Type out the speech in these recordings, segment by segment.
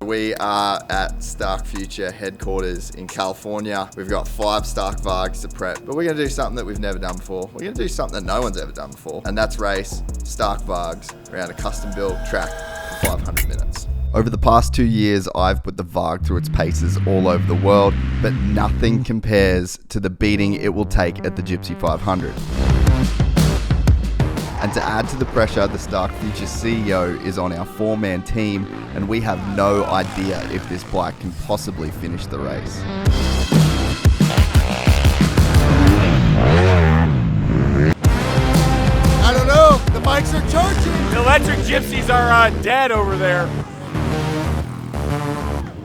We are at Stark Future headquarters in California. We've got 5 Stark Vargs to prep, but we're gonna do something that we've never done before. We're gonna do something that no one's ever done before, and that's race Stark Vargs around a custom-built track for 500 minutes. Over the past 2 years, I've put the Varg through its paces all over the world, but nothing compares to the beating it will take at the GYPSY500. And to add to the pressure, the Stark Future CEO is on our 4-man team, and we have no idea if this bike can possibly finish the race. I don't know, the bikes are charging. The electric gypsies are dead over there.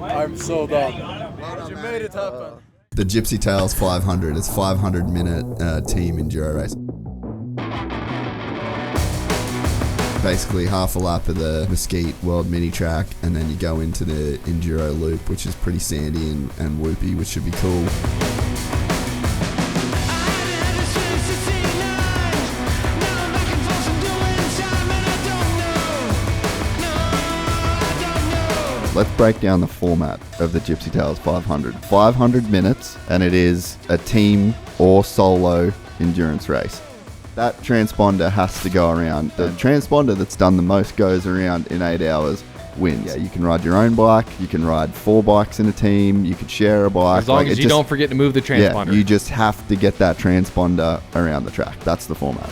I'm so dumb. You made it happen. The GYPSY500 is 500-minute team enduro race. Basically half a lap of the Mesquite World Mini Track, and then you go into the enduro loop, which is pretty sandy and whoopy, which should be cool. Let's break down the format of the GYPSY500. 500 minutes, and it is a team or solo endurance race. That transponder has to go around. The transponder that's done the most goes around in 8 hours wins. Yeah, you can ride your own bike, you can ride 4 bikes in a team, you could share a bike. As long as you don't forget to move the transponder. Yeah, you just have to get that transponder around the track. That's the format.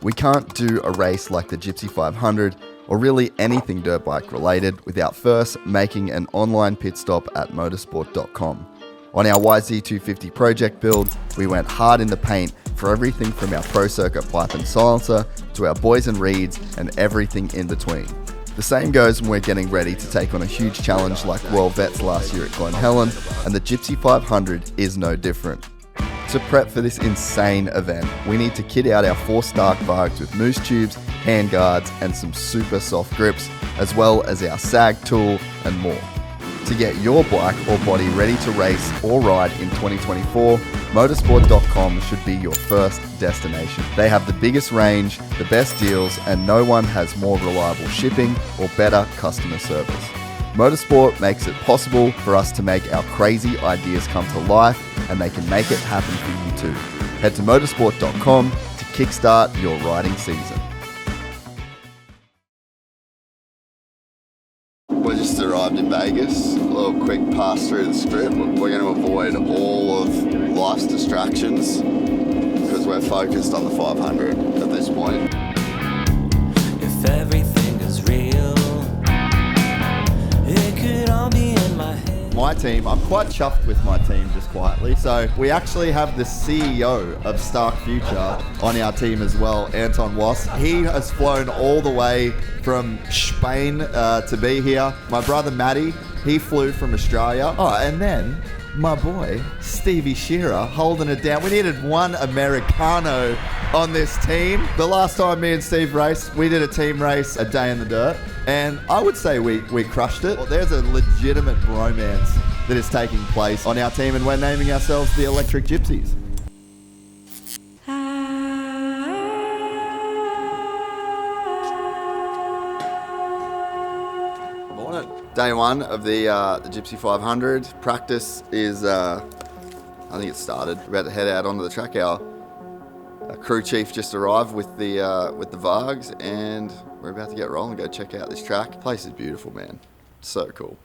We can't do a race like the GYPSY500 or really anything dirt bike related without first making an online pit stop at motosport.com. On our YZ250 project build, we went hard in the paint for everything from our Pro Circuit pipe and silencer to our boys and reeds and everything in between. The same goes when we're getting ready to take on a huge challenge like World Vets last year at Glen Helen, and the GYPSY500 is no different. To prep for this insane event, we need to kit out our 4 Stark Vargs with moose tubes, hand guards, and some super soft grips, as well as our sag tool and more. To get your bike or body ready to race or ride in 2024, motosport.com should be your first destination. They have the biggest range, the best deals, and no one has more reliable shipping or better customer service. Motorsport makes it possible for us to make our crazy ideas come to life, and they can make it happen for you too. Head to motorsport.com to kickstart your riding season. We just arrived in Vegas. A little quick pass through the strip. We're going to avoid all of life's distractions because we're focused on the 500 at this point. If everything is real, it could all be in my head. My team, I'm quite chuffed with my team, just quietly. So we actually have the CEO of Stark Future on our team as well, Anton Was. He has flown all the way from Spain to be here. My brother Matty, he flew from Australia. Oh, and then my boy Stevie Shearer holding it down. We needed one Americano on this team. The last time me and Steve raced, we did a team race, a day in the dirt, and I would say we crushed it. There's a legitimate bromance that is taking place on our team, and we're naming ourselves the Electric Gypsies. Day 1 of the GYPSY500. Practice is, I think it started. We're about to head out onto the track. Our crew chief just arrived with the Vargs, and we're about to get rolling, go check out this track. The place is beautiful, man. So cool.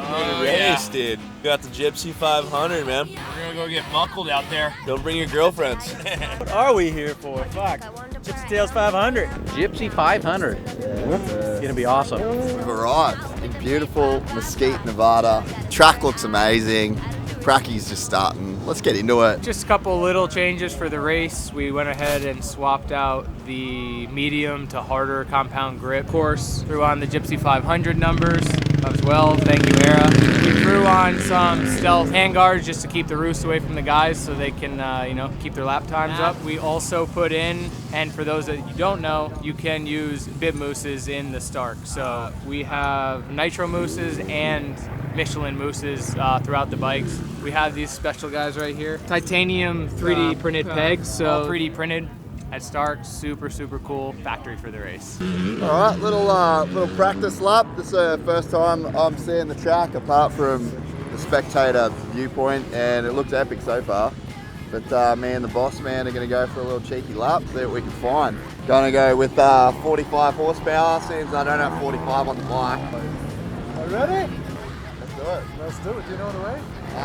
Oh, race, dude. Got the GYPSY500, man. We're gonna go get buckled out there. Don't bring your girlfriends. What are we here for? Fuck. Gypsy Tales 500. GYPSY500. It's gonna be awesome. We've arrived in beautiful Mesquite, Nevada. Track looks amazing. Cracky's just starting. Let's get into it. Just a couple little changes for the race. We went ahead and swapped out the medium to harder compound grip. Of course, threw on the GYPSY500 numbers. as well. Thank you, Era. We threw on some stealth handguards just to keep the roost away from the guys so they can, you know, keep their lap times up. We also put in, and for those that you don't know, you can use bib mousses in the Stark. So we have nitro mousses and Michelin mousses throughout the bikes. We have these special guys right here. Titanium 3D printed pegs, so 3D printed at Stark. Super, super cool. Factory for the race. All right, little practice lap. This is the first time I'm seeing the track apart from the spectator viewpoint, and it looks epic so far. But me and the boss man are going to go for a little cheeky lap, see what we can find. Going to go with 45 horsepower, since I don't have 45 on the bike. Are you ready? Let's do it. Let's do it. Do you know the way? No.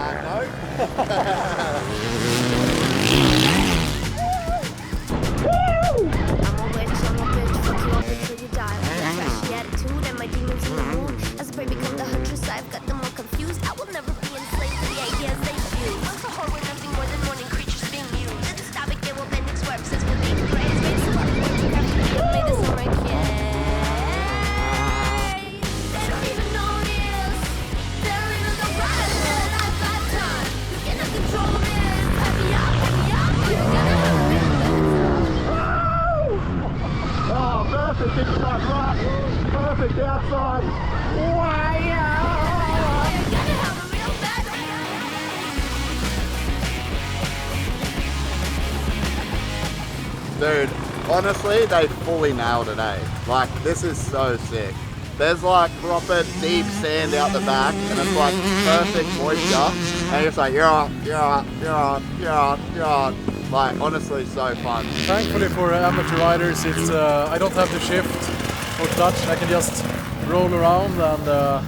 I'm a bitch, fuck you up until you die. With a flashy attitude and my demons in the mood. As a prey become the huntress, I've got them all confused. I will never be enslaved to the ideas they fuse. Once a whore with nothing more than morning creatures being used. It's a topic they will bend its works as will be the praise. Made some other words, you have to be made this on my kid. They don't even know this. They're even the rise that I've got done. You cannot control this. Let me up, you're gonna have a big Oh, perfect inside right, perfect outside. Dude, honestly, they fully nailed it, eh? Like, this is so sick. There's like proper deep sand out the back, and it's like perfect moisture. And it's like, like, honestly, so fun. Thankfully for amateur riders, it's I don't have to shift or clutch. I can just roll around, and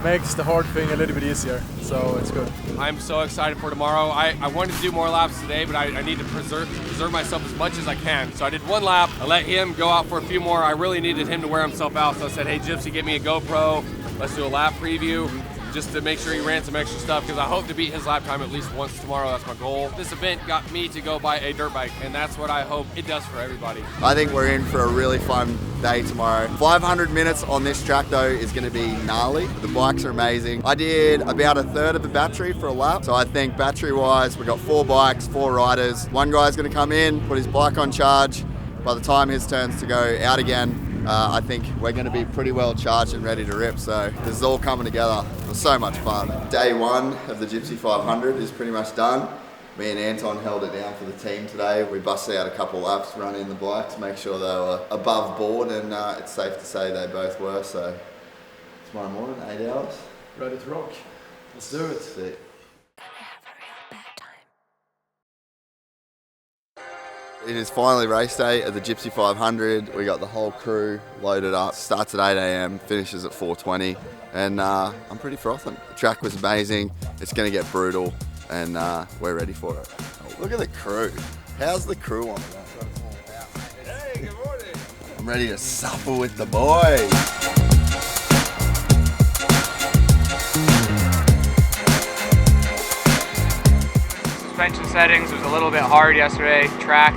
makes the hard thing a little bit easier. So it's good. I'm so excited for tomorrow. I wanted to do more laps today, but I need to preserve myself as much as I can. So I did one lap. I let him go out for a few more. I really needed him to wear himself out. So I said, hey, Gypsy, get me a GoPro. Let's do a lap preview, just to make sure he ran some extra stuff, because I hope to beat his lap time at least once tomorrow. That's my goal. This event got me to go buy a dirt bike, and that's what I hope it does for everybody. I think we're in for a really fun day tomorrow. 500 minutes on this track though is going to be gnarly. The bikes are amazing. I did about a third of the battery for a lap, so I think battery wise we got 4 bikes, 4 riders. One guy's going to come in, put his bike on charge. By the time his turn's to go out again, I think we're going to be pretty well charged and ready to rip. So this is all coming together. It was so much fun. Day 1 of the GYPSY500 is pretty much done. Me and Anton held it down for the team today. We busted out a couple laps running the bikes, make sure they were above board, and it's safe to say they both were. So tomorrow morning, 8 hours. Ready to rock. Let's do it. Sick. It is finally race day of the GYPSY500. We got the whole crew loaded up. Starts at 8 AM, finishes at 4:20, and I'm pretty frothing. The track was amazing. It's going to get brutal, and we're ready for it. Oh, look at the crew. How's the crew on it? Hey, good morning. I'm ready to supper with the boys. Suspension settings was a little bit hard yesterday. Track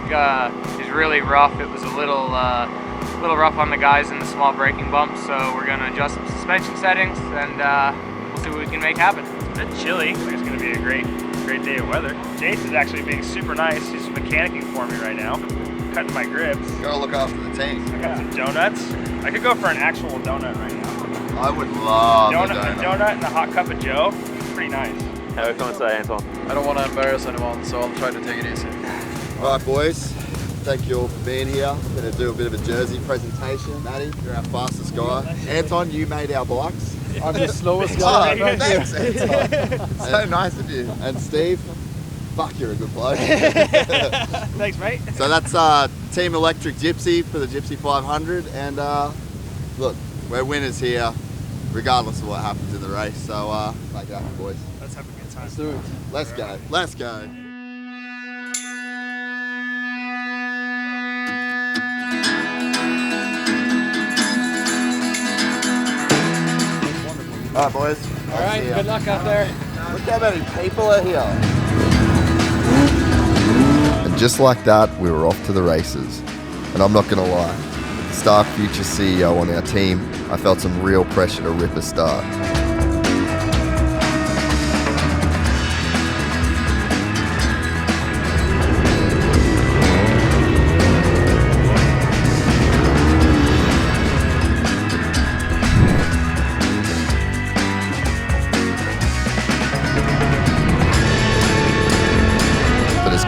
is really rough. It was a little rough on the guys in the small braking bumps, so we're going to adjust some suspension settings, and we'll see what we can make happen. It's a bit chilly. I think it's going to be a great day of weather. Jace is actually being super nice. He's mechanicking for me right now, cutting my grips. Gotta look after the team. I got some donuts. I could go for an actual donut right now. I would love A donut and a hot cup of Joe. Pretty nice. How are you coming today, Anton? I don't want to embarrass anyone, so I'll try to take it easy. All right, boys. Thank you all for being here. Going to do a bit of a jersey presentation. Matty, you're our fastest guy. Anton, you made our bikes. I'm the slowest guy. Oh, thanks, Anton. So nice of you. And Steve, fuck, you're a good bloke. Thanks, mate. So that's Team Electric Gypsy for the GYPSY500. And look, we're winners here, regardless of what happens in the race. So make it happen, boys. Let's have a good time. Let's do it. Let's go. Let's go. All right, boys. All right, good luck out there. Look how many people are here. And just like that, we were off to the races. And I'm not going to lie, the stark future CEO on our team, I felt some real pressure to rip a start.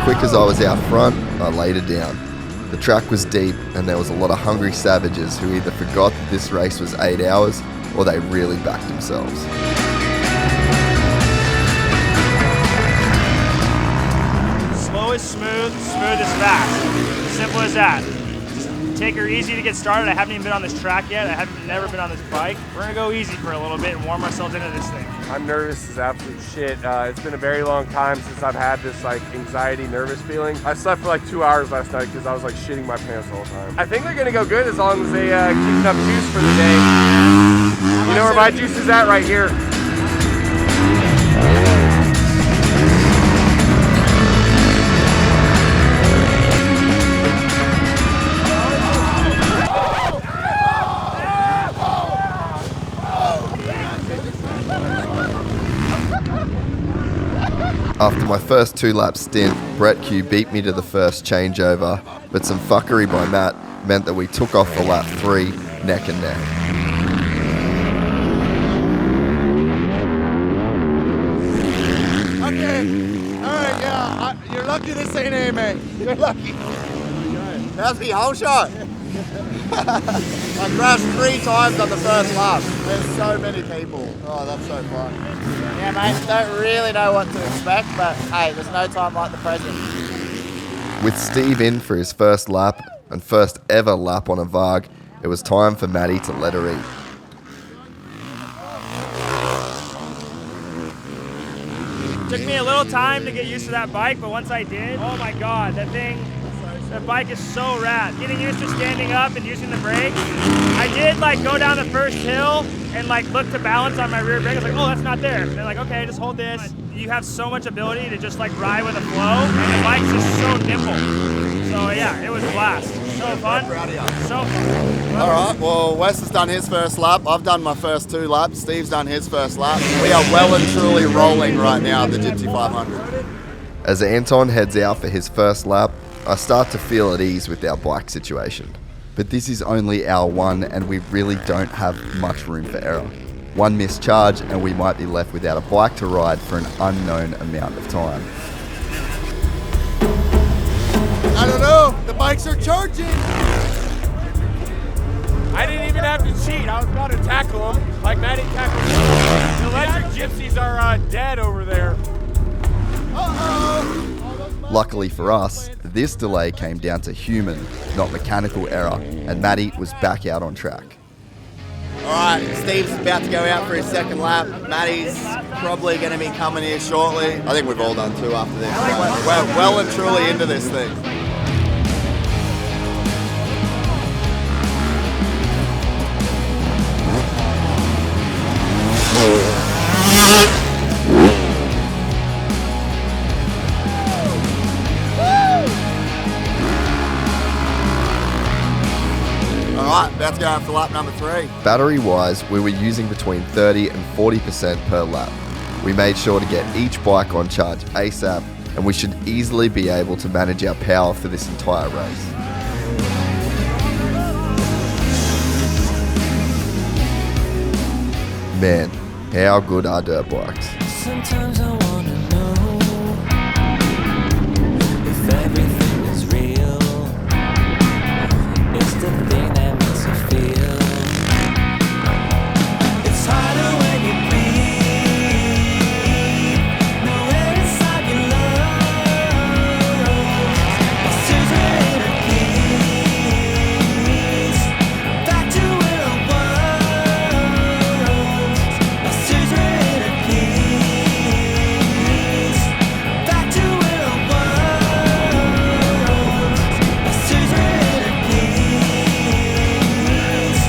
Quick as I was out front, I laid it down. The track was deep and there was a lot of hungry savages who either forgot that this race was 8 hours or they really backed themselves. Slow is smooth, smooth is fast. Simple as that. Just take her easy to get started. I haven't even been on this track yet. I haven't never been on this bike. We're gonna go easy for a little bit and warm ourselves into this thing. I'm nervous as absolute shit. It's been a very long time since I've had this like anxiety, nervous feeling. I slept for like 2 hours last night because I was like shitting my pants the whole time. I think they're gonna go good as long as they keep enough juice for the day. You know where my juice is at? Right here. After my first 2-lap stint, Brett Q beat me to the first changeover, but some fuckery by Matt meant that we took off for lap 3, neck and neck. Okay, alright, yeah, you're lucky this ain't A, mate. You're lucky. That's the whole shot. I crashed 3 times on the first lap. There's so many people. Oh, that's so fun. Yeah, mate, don't really know what to expect, but hey, there's no time like the present. With Steve in for his first lap and first ever lap on a Varg, it was time for Maddie to let her eat. Took me a little time to get used to that bike, but once I did, oh my god, that bike is so rad. Getting used to standing up and using the brake. I did like go down the first hill and like look to balance on my rear brake. I was like, oh, that's not there. And they're like, okay, just hold this. You have so much ability to just like ride with a flow, and the bike's just so nimble. So yeah, it was a blast. So fun. So fun. All right, well, Wes has done his first lap. I've done my first 2 laps. Steve's done his first lap. We are well and truly rolling right now at the GYPSY500. As Anton heads out for his first lap, I start to feel at ease with our bike situation. But this is only hour 1 and we really don't have much room for error. One missed charge and we might be left without a bike to ride for an unknown amount of time. I don't know, the bikes are charging. I didn't even have to cheat. I was about to tackle him like Maddie tackled me. The electric gypsies are dead over there. Uh-oh. Luckily for us, this delay came down to human, not mechanical error, and Maddie was back out on track. Alright, Steve's about to go out for his second lap. Maddie's probably going to be coming here shortly. I think we've all done 2 after this. So we're well and truly into this thing. Alright, about to go out for lap number 3. Battery-wise, we were using between 30 and 40% per lap. We made sure to get each bike on charge ASAP, and we should easily be able to manage our power for this entire race. Man, how good are dirt bikes? Sometimes I wanna know if everything is real. It's the thing that makes you feel. It's harder when you breathe. Nowhere inside your lungs. It's too great a peace. Back to where I was. It's too great a peace. Back to where I was. It's too great a peace.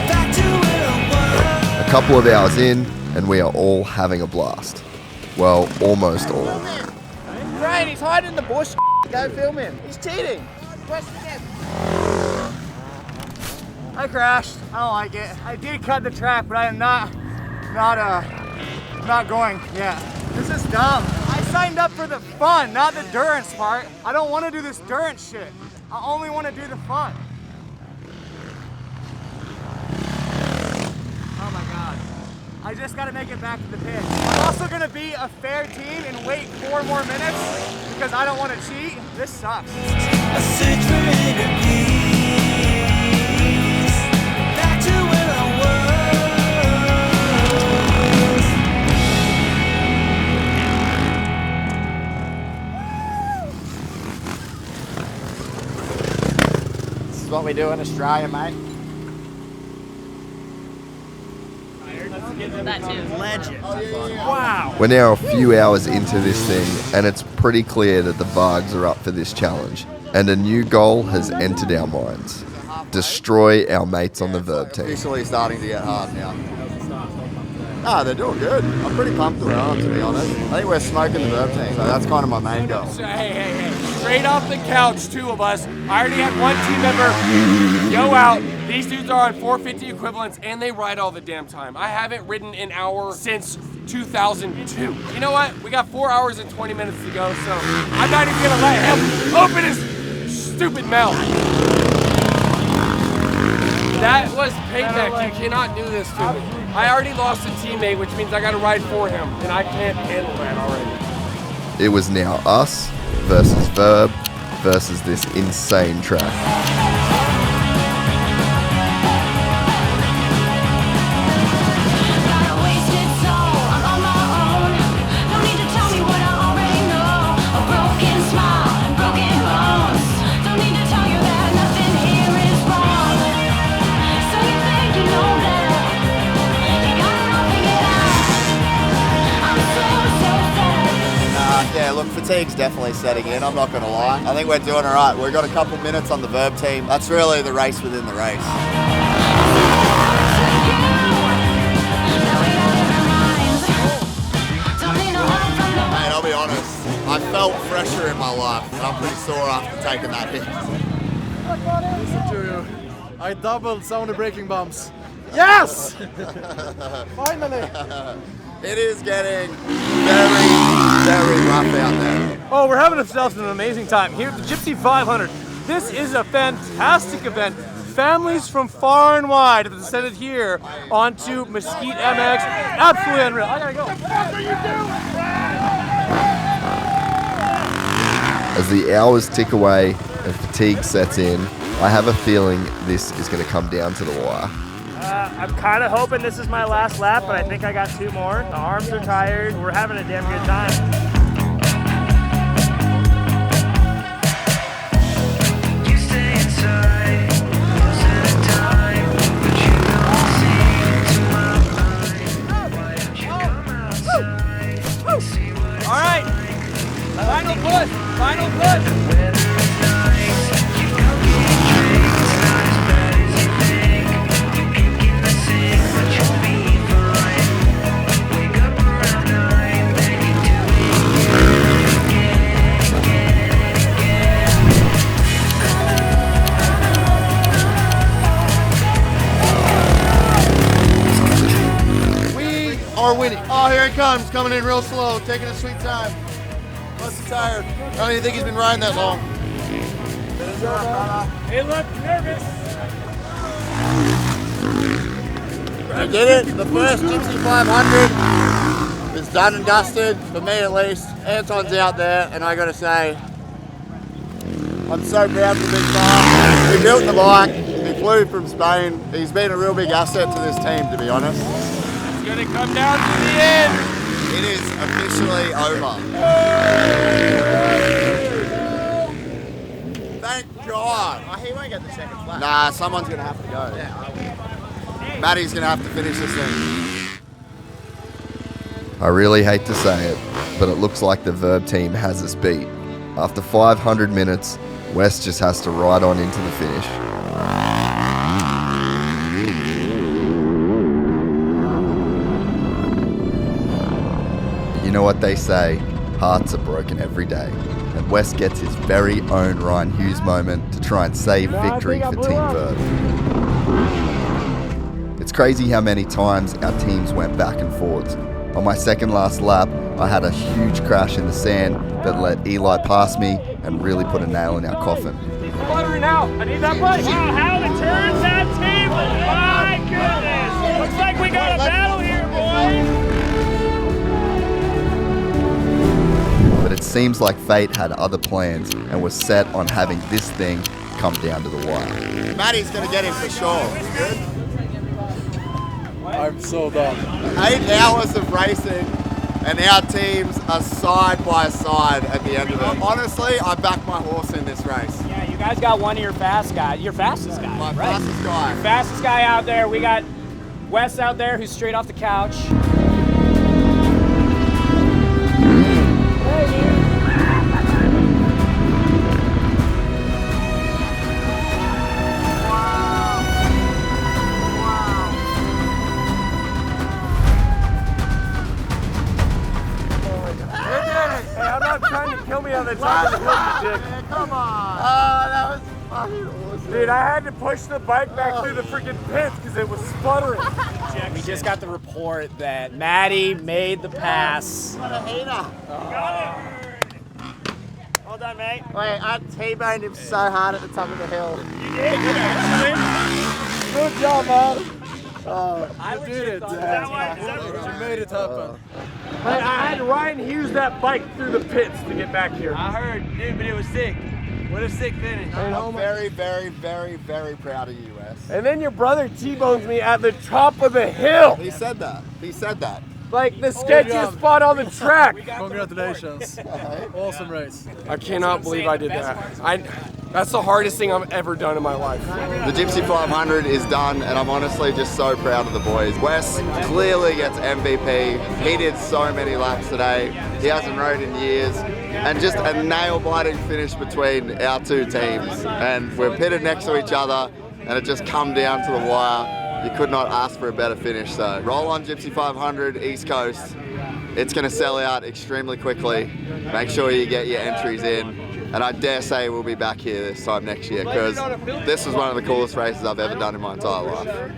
Back to where I was. A couple of hours in, and we are all having a blast. Well, almost all. Ryan, he's hiding in the bush. Go film him. He's cheating. Question again. I crashed. I don't like it. I did cut the track, but I am not going yet. This is dumb. I signed up for the fun, not the endurance part. I don't want to do this endurance shit. I only want to do the fun. Oh my God. I just got to make it back to the pit. I'm also going to be a fair team and wait 4 more minutes because I don't want to cheat. This sucks. I search for inner peace, back to where I was. This is what we do in Australia, mate. Legend. Wow. We're now a few hours into this thing, and it's pretty clear that the Vargs are up for this challenge. And a new goal has entered our minds. Destroy our mates on the Vurb team. Officially starting to get hard now. Ah, they're doing good. I'm pretty pumped around, to be honest. I think we're smoking the Vurb team, so that's kind of my main goal. So, hey. Straight off the couch, 2 of us. I already had 1 team member go out. These dudes are on 450 equivalents, and they ride all the damn time. I haven't ridden an hour since 2002. You know what? We got 4 hours and 20 minutes to go, so I'm not even gonna let him open his stupid mouth. That was payback. You cannot do this to me. I already lost a teammate, which means I gotta ride for him, and I can't handle that already. It was now us versus Vurb versus this insane track. Yeah, look, fatigue's definitely setting in, I'm not going to lie. I think we're doing all right. We've got a couple minutes on the Vurb team. That's really the race within the race. Mate, I'll be honest, I felt fresher in my life, and I'm pretty sore after taking that hit. Listen to you. I doubled some of the braking bumps. Yes! Finally! It is getting very, very rough out there. Oh, we're having ourselves an amazing time here at the GYPSY500. This is a fantastic event. Families from far and wide have descended here onto Mesquite MX. Absolutely unreal. I gotta go. What the fuck are you doing? As the hours tick away and fatigue sets in, I have a feeling this is going to come down to the wire. I'm kind of hoping this is my last lap, but I think I got 2 more. The arms are tired. We're having a damn good time. All right, final push, final push. Are winning. Oh, here he comes, coming in real slow, taking a sweet time. Must be tired. I don't even think he's been riding that long. He looked nervous. We did it. The first GYPSY500 is done and dusted, for me at least. Anton's out there, and I gotta say, I'm so proud for Big Farm. We built the bike, he flew from Spain. He's been a real big asset to this team, to be honest. It's gonna come down to the end. It is officially over. Thank God. Oh, he won't get the second flat. Nah, someone's gonna have to go. Matty's gonna have to finish this thing. I really hate to say it, but it looks like the Vurb team has us beat. After 500 minutes, Wes just has to ride on into the finish. You know what they say, hearts are broken every day. And Wes gets his very own Ryan Hughes moment to try and save victory for Team Vurb. It's crazy how many times our teams went back and forwards. On my second last lap, I had a huge crash in the sand that let Eli pass me and really put a nail in our coffin. Sputtering out. I need that bike. Wow, how the turns that table. My goodness. Looks like we got a battle here, boys. But it seems like fate had other plans and was set on having this thing come down to the wire. Matty's going to get him for sure. I'm so done. 8 hours of racing, and our teams are side by side at the end of it. Honestly, I backed my horse in this race. Yeah, you guys got one of your fast guys. Your fastest guy. My right? fastest guy. Fastest guy out there. We got Wes out there who's straight off the couch. Kill me on the top of the hill, you dick. Come on. Oh, that was fucking awesome. Dude, I had to push the bike back through the freaking pits because it was sputtering. We just got the report that Maddie made the pass. What a hater. Got it. Well done, mate. Wait, I T-boned him so hard at the top of the hill. You did, actually. Good job, man. You did it, Dad. You made it happen. I had Ryan use that bike through the pits to get back here. I heard, dude, but it was sick. What a sick finish. I'm very, very, very, very proud of you, Wes. And then your brother T-bones me at the top of the hill. He said that. He said that. Like the sketchiest spot on the track. Congratulations. Awesome race. I cannot believe I did that. That's the hardest thing I've ever done in my life. The GYPSY500 is done, and I'm honestly just so proud of the boys. Wes clearly gets MVP. He did so many laps today. He hasn't rode in years. And just a nail-biting finish between our two teams. And we're pitted next to each other, and it just come down to the wire. You could not ask for a better finish. So roll on GYPSY500 East Coast. It's going to sell out extremely quickly. Make sure you get your entries in. And I dare say we'll be back here this time next year because this was one of the coolest races I've ever done in my entire life.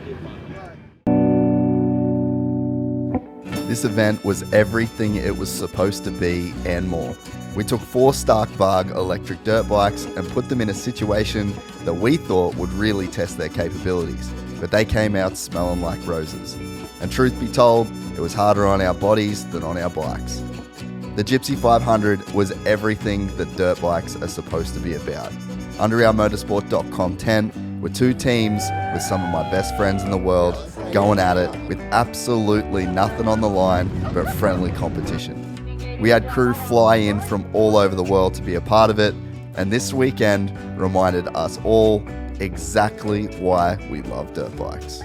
This event was everything it was supposed to be and more. We took 4 Stark-Varg electric dirt bikes and put them in a situation that we thought would really test their capabilities, but they came out smelling like roses. And truth be told, it was harder on our bodies than on our bikes. The GYPSY500 was everything that dirt bikes are supposed to be about. Under our motosport.com tent were 2 teams with some of my best friends in the world going at it with absolutely nothing on the line but friendly competition. We had crew fly in from all over the world to be a part of it, and this weekend reminded us all exactly why we love dirt bikes.